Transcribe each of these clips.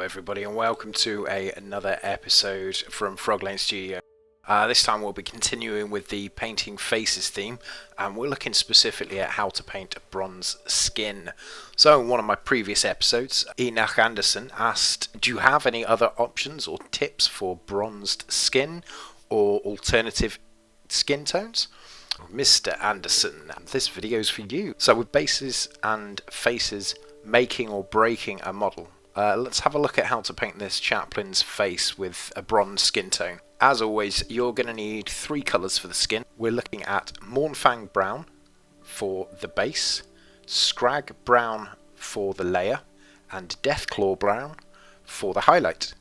everybody, and welcome to another episode from Froglane Studio. This time we'll be continuing with the painting faces theme, and we're looking specifically at how to paint a bronze skin. So in one of my previous episodes, Enoch Anderson asked, do you have any other options or tips for bronzed skin or alternative skin tones? Mr. Anderson, this video's for you. So with bases and faces making or breaking a model, let's have a look at how to paint this chaplain's face with a bronze skin tone. As always, you're going to need three colours for the skin. We're looking at Mournfang Brown for the base, Skrag Brown for the layer, and Deathclaw Brown for the highlight.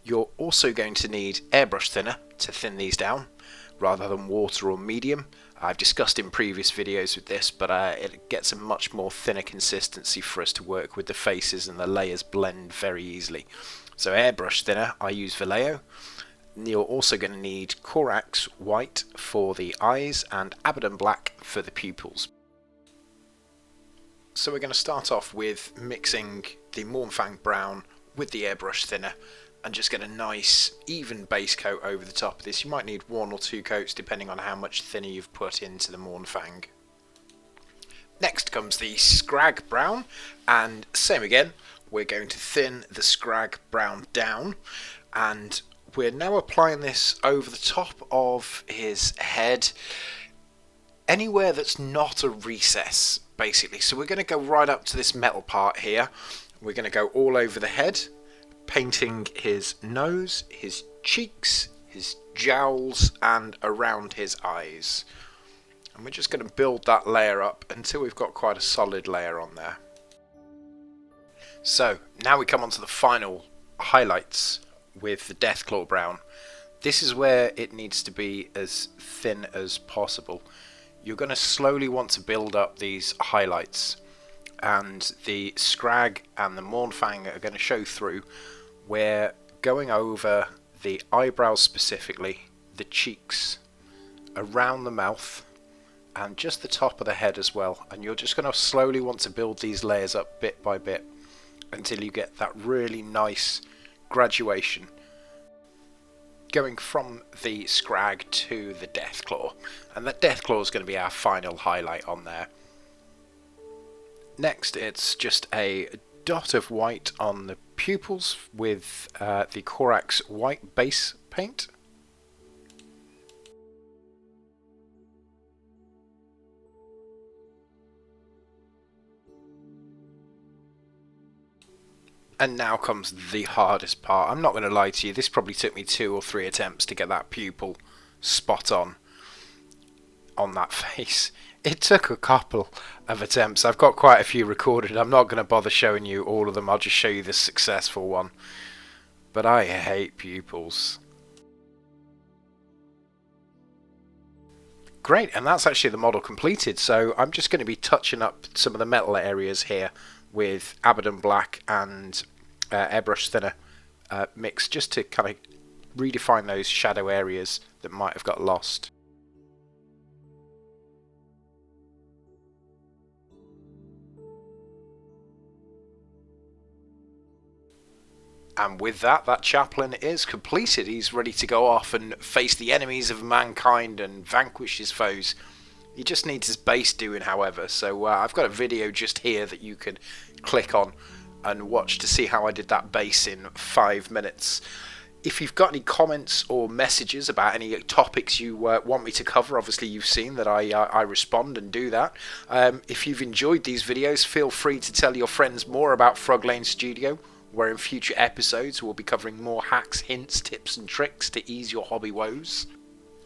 You're also going to need airbrush thinner to thin these down, rather than water or medium. I've discussed in previous videos with this, but it gets a much more thinner consistency for us to work with the faces, and the layers blend very easily. So airbrush thinner, I use Vallejo. You're also going to need Corax White for the eyes and Abaddon black for the pupils. So we're going to start off with mixing the Mournfang Brown with the airbrush thinner and just get a nice even base coat over the top of this. You might need one or two coats depending on how much thinner you've put into the Mournfang. Next comes the Skrag Brown, and same again, we're going to thin the Skrag Brown down, and we're now applying this over the top of his head, anywhere that's not a recess basically. So we're going to go right up to this metal part here. We're going to go all over the head, painting his nose, his cheeks, his jowls, and around his eyes. And we're just going to build that layer up until we've got quite a solid layer on there. So now we come on to the final highlights with the Deathclaw Brown. This is where it needs to be as thin as possible. You're going to slowly want to build up these highlights, and the Skrag and the Mournfang are going to show through. We're going over the eyebrows specifically, the cheeks, around the mouth, and just the top of the head as well. And you're just going to slowly want to build these layers up bit by bit until you get that really nice graduation going from the Skrag to the Deathclaw. And that Deathclaw is going to be our final highlight on there. Next, it's just a dot of white on the pupils with the Corax White base paint. And now comes the hardest part. I'm not going to lie to you, this probably took me 2 or 3 attempts to get that pupil spot on that face. It took a couple of attempts. I've got quite a few recorded. I'm not going to bother showing you all of them. I'll just show you the successful one. But I hate pupils. Great, and that's actually the model completed. So I'm just going to be touching up some of the metal areas here with Abaddon black and airbrush thinner mix, just to kind of redefine those shadow areas that might have got lost. And with that, that chaplain is completed. He's ready to go off and face the enemies of mankind and vanquish his foes. He just needs his base doing, however. So I've got a video just here that you can click on and watch to see how I did that base in 5 minutes. If you've got any comments or messages about any topics you want me to cover, obviously you've seen that I respond and do that. If you've enjoyed these videos, feel free to tell your friends more about Froglane Studio, where in future episodes we'll be covering more hacks, hints, tips and tricks to ease your hobby woes.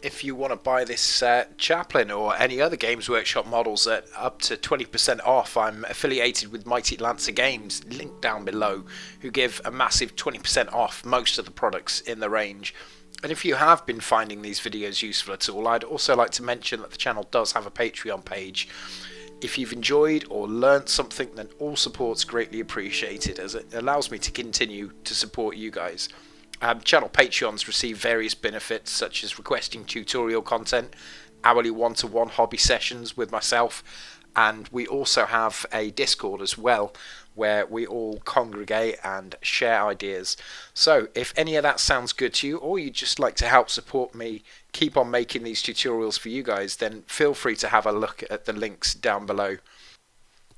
If you want to buy this chaplain or any other Games Workshop models at up to 20% off, I'm affiliated with Mighty Lancer Games, link down below, who give a massive 20% off most of the products in the range. And if you have been finding these videos useful at all, I'd also like to mention that the channel does have a Patreon page. If you've enjoyed or learnt something, then all support's greatly appreciated, as it allows me to continue to support you guys. Channel Patreons receive various benefits, such as requesting tutorial content, hourly one-to-one hobby sessions with myself, And we also have a Discord as well, where we all congregate and share ideas. So if any of that sounds good to you, or you'd just like to help support me keep on making these tutorials for you guys, then feel free to have a look at the links down below.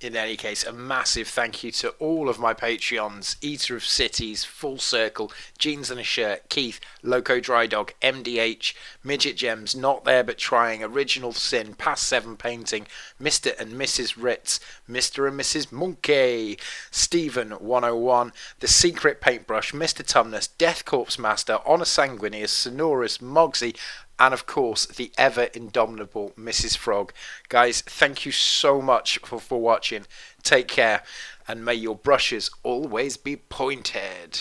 In any case, a massive thank you to all of my Patreons: Eater of Cities, Full Circle, Jeans and a Shirt, Keith, Loco Dry Dog, MDH, Midget Gems, Not There But Trying, Original Sin, Past 7 Painting, Mr. and Mrs. Ritz, Mr. and Mrs. Monkey, Stephen 101, The Secret Paintbrush, Mr. Tumnus, Death Corpse Master, Honor Sanguineous, Sonorous, Mogsy, and of course the ever indomitable Mrs. Frog. Guys, thank you so much for watching. Take care, and may your brushes always be pointed.